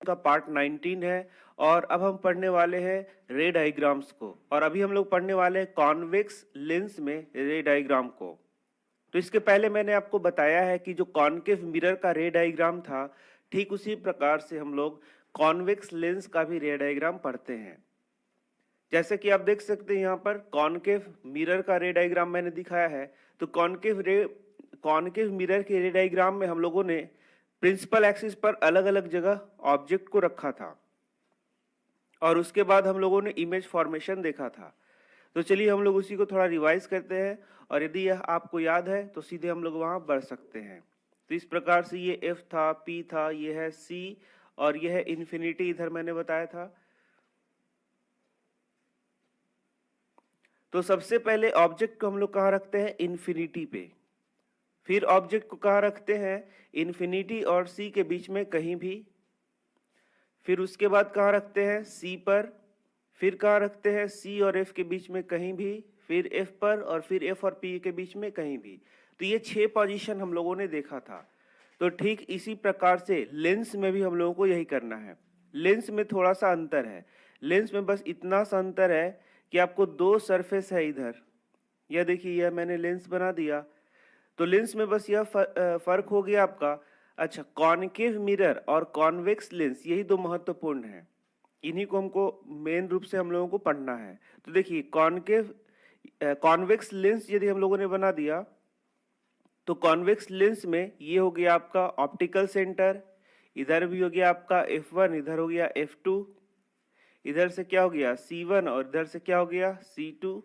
का पार्ट 19 है और अब हम पढ़ने वाले हैं रे डायग्राम्स को। और अभी हम लोग पढ़ने वाले हैं कॉन्वेक्स लेंस में रे डायग्राम को। तो इसके पहले मैंने आपको बताया है कि जो कॉन्केव मिरर का रे डायग्राम था, ठीक उसी प्रकार से हम लोग कॉन्वेक्स लेंस का भी रे डायग्राम पढ़ते हैं। जैसे कि आप देख सकते हैं यहाँ पर कॉन्केव मिरर का रे डायग्राम मैंने दिखाया है। तो कॉन्केव मिरर के रे डायग्राम में हम लोगों ने प्रिंसिपल एक्सिस पर अलग अलग जगह ऑब्जेक्ट को रखा था और उसके बाद हम लोगों ने इमेज फॉर्मेशन देखा था। तो चलिए हम लोग उसी को थोड़ा रिवाइज करते हैं और यदि यह आपको याद है तो सीधे हम लोग वहां बढ़ सकते हैं। तो इस प्रकार से ये F था, P था, ये है C और यह है इन्फिनिटी, इधर मैंने बताया था। तो सबसे पहले ऑब्जेक्ट को हम लोग कहाँ रखते हैं? इन्फिनिटी पे। फिर ऑब्जेक्ट को कहाँ रखते हैं? इन्फिनिटी और C के बीच में कहीं भी। फिर उसके बाद कहाँ रखते हैं? C पर। फिर कहाँ रखते हैं? C और F के बीच में कहीं भी। फिर F पर और फिर F और P के बीच में कहीं भी। तो ये 6 पोजीशन हम लोगों ने देखा था। तो ठीक इसी प्रकार से लेंस में भी हम लोगों को यही करना है। लेंस में थोड़ा सा अंतर है। लेंस में बस इतना सा अंतर है कि आपको 2 सरफेस है इधर। यह देखिए, यह मैंने लेंस बना दिया। तो लेंस में बस यह फर्क हो गया आपका। अच्छा, कॉनकेव मिरर और कॉन्वेक्स लेंस यही 2 महत्वपूर्ण हैं। इन्हीं को हमको मेन रूप से हम लोगों को पढ़ना है। तो देखिए, कॉन्वेक्स लेंस यदि हम लोगों ने बना दिया तो कॉन्वेक्स लेंस में ये हो गया आपका ऑप्टिकल सेंटर, इधर भी हो गया आपका F1, इधर हो गया F2, इधर से क्या हो गया C1 और इधर से क्या हो गया C2।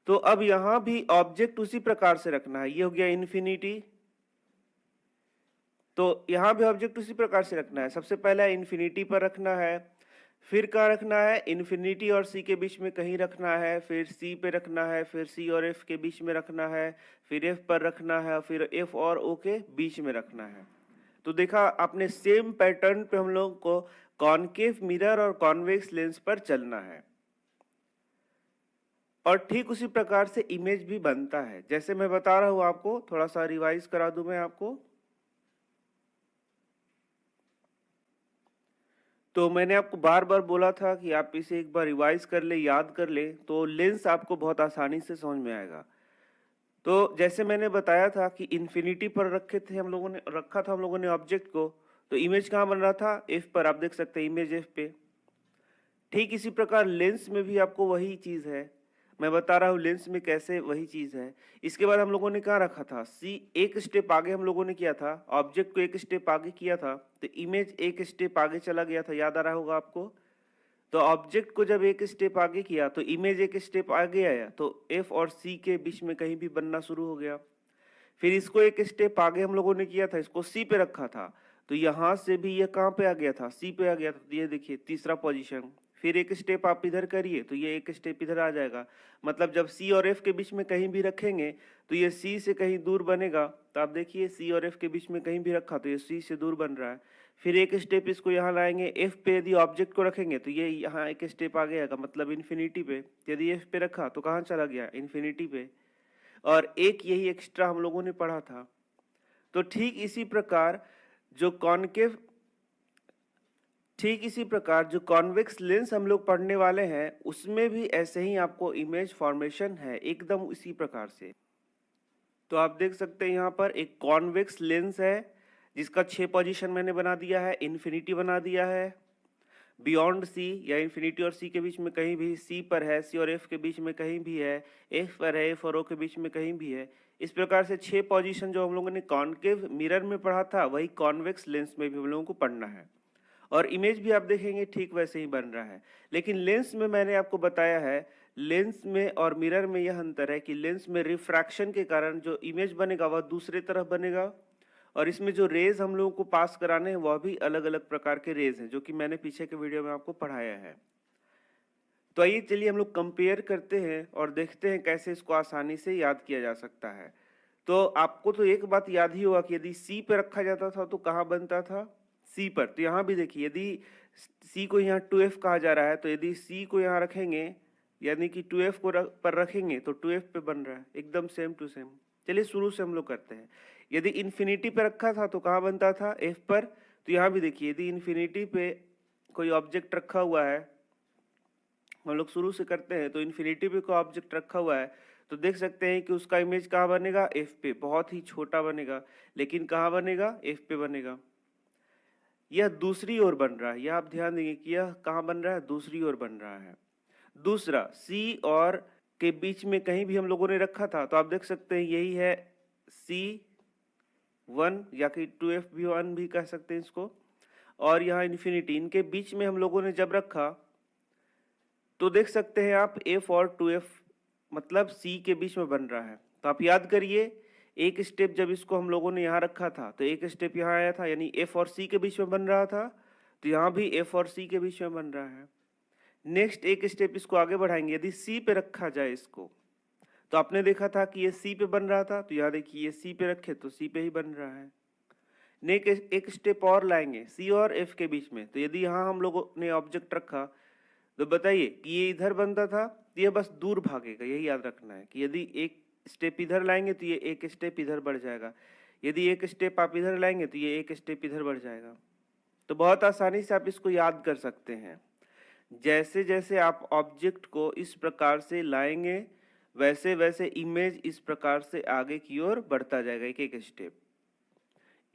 तो अब यहां भी ऑब्जेक्ट उसी प्रकार से रखना है। ये हो गया इन्फिनिटी, तो यहां भी ऑब्जेक्ट उसी प्रकार से रखना है। सबसे पहले इन्फिनिटी पर रखना है, फिर कहाँ रखना है? इन्फिनिटी और C के बीच में कहीं रखना है, फिर C पे रखना है, फिर C और F के बीच में रखना है, फिर F पर रखना है, फिर F और O के बीच में रखना है। तो देखा आपने, सेम पैटर्न पे हम लोग को कॉनकेव मिरर और कॉन्वेक्स लेंस पर चलना है। और ठीक उसी प्रकार से इमेज भी बनता है। जैसे मैं बता रहा हूं आपको, थोड़ा सा रिवाइज करा दूं मैं आपको। तो मैंने आपको बार बार बोला था कि आप इसे एक बार रिवाइज कर ले, याद कर ले, तो लेंस आपको बहुत आसानी से समझ में आएगा। तो जैसे मैंने बताया था कि इन्फिनिटी पर रखा था हम लोगों ने ऑब्जेक्ट को। तो इमेज कहाँ बन रहा था? F पर। आप देख सकते हैं इमेज F पे। ठीक इसी प्रकार लेंस में भी आपको वही चीज है। मैं बता रहा हूँ लेंस में कैसे वही चीज है। इसके बाद हम लोगों ने कहाँ रखा था? C। एक स्टेप आगे हम लोगों ने किया था, ऑब्जेक्ट को एक स्टेप आगे किया था, तो इमेज एक स्टेप आगे चला गया था, याद आ रहा होगा आपको। तो ऑब्जेक्ट को जब एक स्टेप आगे किया तो इमेज एक स्टेप आगे आया, तो F और C के बीच में कहीं भी बनना शुरू हो गया। फिर इसको एक स्टेप आगे हम लोगों ने किया था, इसको C पे रखा था, तो यहां से भी ये कहाँ पे आ गया था? C पे आ गया था। तो ये देखिए तीसरा पोजीशन। फिर एक स्टेप आप इधर करिए तो ये एक स्टेप इधर आ जाएगा। मतलब जब C और F के बीच में कहीं भी रखेंगे तो ये C से कहीं दूर बनेगा। तो आप देखिए, C और F के बीच में कहीं भी रखा तो ये C से दूर बन रहा है। फिर एक स्टेप इसको यहाँ लाएंगे, F पे यदि ऑब्जेक्ट को रखेंगे तो ये यहाँ एक स्टेप आ गया, मतलब इन्फिनिटी पे। यदि F पे रखा तो कहाँ चला गया? इन्फिनिटी पे। और एक यही एक्स्ट्रा हम लोगों ने पढ़ा था। तो ठीक इसी प्रकार जो कॉन्वेक्स लेंस हम लोग पढ़ने वाले हैं, उसमें भी ऐसे ही आपको इमेज फॉर्मेशन है, एकदम इसी प्रकार से। तो आप देख सकते हैं यहाँ पर एक कॉन्वेक्स लेंस है जिसका 6 पोजीशन मैंने बना दिया है, इन्फिनिटी बना दिया है, बियॉन्ड C या इन्फिनिटी और C के बीच में कहीं भी, C पर है, C और F के बीच में कहीं भी है, F पर है, F और O के बीच में कहीं भी है। इस प्रकार से 6 पोजीशन जो हम लोगों ने कॉन्केव मिरर में पढ़ा था, वही कॉन्वेक्स लेंस में भी हम लोगों को पढ़ना है। और इमेज भी आप देखेंगे ठीक वैसे ही बन रहा है। लेकिन लेंस में मैंने आपको बताया है, लेंस में और मिरर में यह अंतर है कि लेंस में रिफ्रैक्शन के कारण जो इमेज बनेगा वह दूसरे तरफ बनेगा, और इसमें जो रेज हम लोगों को पास कराने हैं वह भी अलग अलग प्रकार के रेज हैं, जो कि मैंने पीछे के वीडियो में आपको पढ़ाया है। तो आइए चलिए हम लोग कंपेयर करते हैं और देखते हैं कैसे इसको आसानी से याद किया जा सकता है। तो आपको तो एक बात याद ही होगा कि यदि C पे रखा जाता था तो कहाँ बनता था? C पर। तो यहाँ भी देखिए, यदि C को यहाँ 2F कहा जा रहा है, तो यदि C को यहाँ रखेंगे यानी कि 2F को पर रखेंगे तो 2F पे बन रहा है, एकदम सेम टू सेम। चलिए शुरू से हम लोग करते हैं। यदि इन्फिनिटी पे रखा था तो कहाँ बनता था? F पर। तो यहाँ भी देखिए, यदि इन्फिनिटी पे कोई ऑब्जेक्ट रखा हुआ है, हम लोग शुरू से करते हैं, तो इन्फिनिटी पे कोई ऑब्जेक्ट रखा हुआ है तो देख सकते हैं कि उसका इमेज कहाँ बनेगा, एफ पे, बहुत ही छोटा बनेगा, लेकिन कहाँ बनेगा, एफ पे बनेगा। यह दूसरी ओर बन रहा है, यह आप ध्यान देंगे कि यह कहाँ बन रहा है, दूसरी ओर बन रहा है। दूसरा, सी और के बीच में कहीं भी हम लोगों ने रखा था तो आप देख सकते हैं यही है C1 या कि 2F1 भी कह सकते हैं इसको, और यहाँ इन्फिनिटी, इनके बीच में हम लोगों ने जब रखा तो देख सकते हैं आप F और 2F मतलब C के बीच में बन रहा है। तो आप याद करिए, एक स्टेप जब इसको हम लोगों ने यहाँ रखा था तो एक स्टेप यहाँ आया था, यानी F और C के बीच में बन रहा था, तो यहाँ भी F और C के बीच में बन रहा है। नेक्स्ट एक स्टेप इसको आगे बढ़ाएंगे, यदि C पे रखा जाए इसको, तो आपने देखा था कि ये C पे बन रहा था, तो यहाँ देखिए ये C पे रखे तो C पे ही बन रहा है। नेक्स्ट एक स्टेप और लाएंगे C और F के बीच में, तो यदि यहाँ हम लोगों ने ऑब्जेक्ट रखा तो बताइए कि ये इधर बनता था तो ये बस दूर भागेगा, यही याद रखना है कि यदि एक स्टेप इधर लाएंगे तो ये एक स्टेप इधर बढ़ जाएगा, यदि एक स्टेप आप इधर लाएंगे तो ये एक स्टेप इधर बढ़ जाएगा। तो बहुत आसानी से आप इसको याद कर सकते हैं। जैसे जैसे आप ऑब्जेक्ट को इस प्रकार से लाएंगे वैसे वैसे इमेज इस प्रकार से आगे की ओर बढ़ता जाएगा, एक एक स्टेप।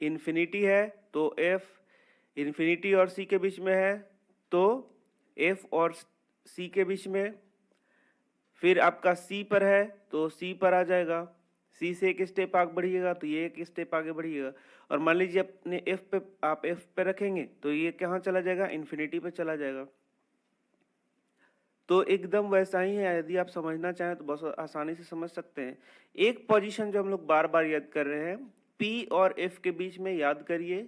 इन्फिनिटी है तो F, इन्फिनिटी और C के बीच में है तो F और C के बीच में, फिर आपका C पर है तो C पर आ जाएगा, C से एक स्टेप आगे बढ़िएगा तो ये एक स्टेप आगे बढ़िएगा, और मान लीजिए अपने F पे, आप F पे रखेंगे तो ये कहाँ चला जाएगा, इन्फिनिटी पे चला जाएगा। तो एकदम वैसा ही है, यदि आप समझना चाहें तो बहुत आसानी से समझ सकते हैं। एक पोजीशन जो हम लोग बार बार याद कर रहे हैं, P और F के बीच में याद करिए,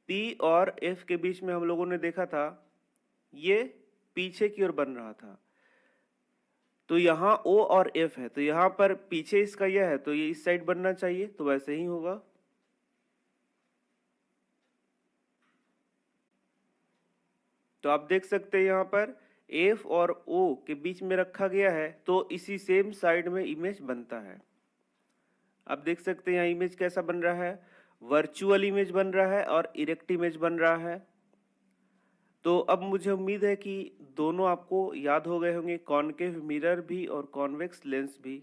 P और F के बीच में हम लोगों ने देखा था ये पीछे की ओर बन रहा था, तो यहाँ O और F है तो यहाँ पर पीछे इसका यह है तो ये इस साइड बनना चाहिए, तो वैसे ही होगा। तो आप देख सकते हैं यहाँ पर F और O के बीच में रखा गया है तो इसी सेम साइड में इमेज बनता है। आप देख सकते हैं यहाँ इमेज कैसा बन रहा है, वर्चुअल इमेज बन रहा है और इरेक्ट इमेज बन रहा है। तो अब मुझे उम्मीद है कि दोनों आपको याद हो गए होंगे, कॉनकेव मिरर भी और कॉन्वेक्स लेंस भी।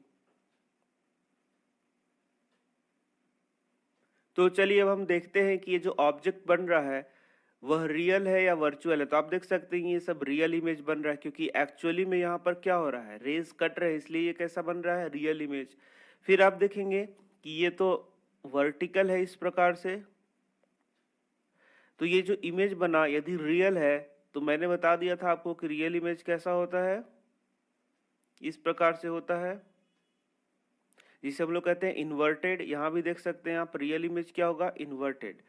तो चलिए अब हम देखते हैं कि ये जो ऑब्जेक्ट बन रहा है वह रियल है या वर्चुअल है। तो आप देख सकते हैं ये सब रियल इमेज बन रहा है, क्योंकि एक्चुअली में यहाँ पर क्या हो रहा है, रेज कट रहे हैं, इसलिए ये कैसा बन रहा है, रियल इमेज। फिर आप देखेंगे कि ये तो वर्टिकल है इस प्रकार से, तो ये जो इमेज बना यदि रियल है तो मैंने बता दिया था आपको कि रियल इमेज कैसा होता है, इस प्रकार से होता है, जिसे हम लोग कहते हैं इन्वर्टेड। यहाँ भी देख सकते हैं आप रियल इमेज क्या होगा, इन्वर्टेड।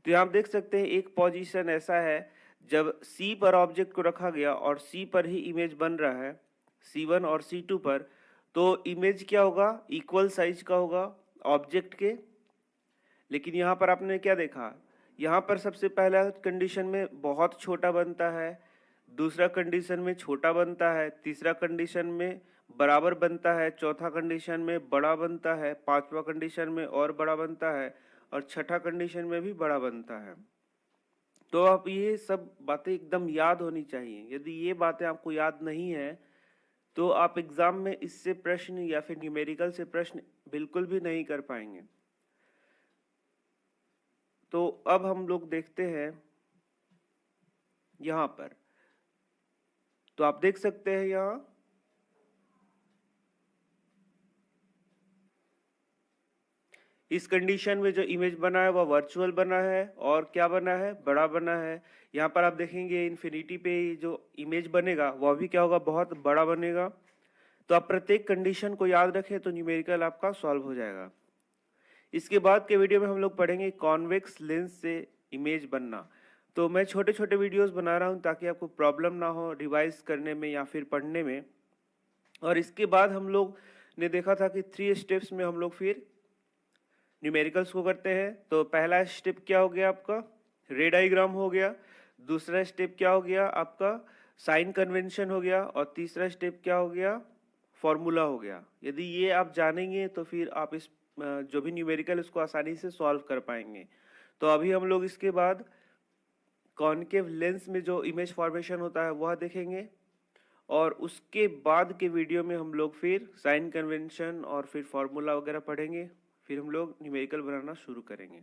तो यहाँ आप देख सकते हैं एक पोजीशन ऐसा है जब C पर ऑब्जेक्ट को रखा गया और C पर ही इमेज बन रहा है, C1 और C2 पर, तो इमेज क्या होगा, इक्वल साइज का होगा ऑब्जेक्ट के। लेकिन यहाँ पर आपने क्या देखा, यहाँ पर सबसे पहला कंडीशन में बहुत छोटा बनता है, दूसरा कंडीशन में छोटा बनता है, तीसरा कंडीशन में बराबर बनता है, चौथा कंडीशन में बड़ा बनता है, पांचवा कंडीशन में और बड़ा बनता है, और छठा कंडीशन में भी बड़ा बनता है। तो आप ये सब बातें एकदम याद होनी चाहिए। यदि ये बातें आपको याद नहीं है तो आप एग्जाम में इससे प्रश्न या फिर न्यूमेरिकल से प्रश्न बिल्कुल भी नहीं कर पाएंगे। तो अब हम लोग देखते हैं यहाँ पर, तो आप देख सकते हैं यहाँ इस कंडीशन में जो इमेज बना है वह वर्चुअल बना है और क्या बना है, बड़ा बना है। यहाँ पर आप देखेंगे इन्फिनिटी पे जो इमेज बनेगा वह भी क्या होगा, बहुत बड़ा बनेगा। तो आप प्रत्येक कंडीशन को याद रखें तो न्यूमेरिकल आपका सॉल्व हो जाएगा। इसके बाद के वीडियो में हम लोग पढ़ेंगे कॉन्वेक्स लेंस से इमेज बनना। तो मैं छोटे छोटे वीडियोस बना रहा हूँ ताकि आपको प्रॉब्लम ना हो रिवाइज करने में या फिर पढ़ने में। और इसके बाद हम लोग ने देखा था कि 3 स्टेप्स में हम लोग फिर न्यूमेरिकल्स को करते हैं। तो पहला स्टेप क्या हो गया आपका, रे डायग्राम हो गया, दूसरा स्टेप क्या हो गया आपका, साइन कन्वेंशन हो गया, और तीसरा स्टेप क्या हो गया, फॉर्मूला हो गया। यदि ये आप जानेंगे तो फिर आप इस जो भी न्यूमेरिकल उसको आसानी से सॉल्व कर पाएंगे। तो अभी हम लोग इसके बाद कॉनकेव लेंस में जो इमेज फॉर्मेशन होता है वह देखेंगे, और उसके बाद के वीडियो में हम लोग फिर साइन कन्वेंशन और फिर फॉर्मूला वगैरह पढ़ेंगे, फिर हम लोग न्यूमेरिकल बनाना शुरू करेंगे।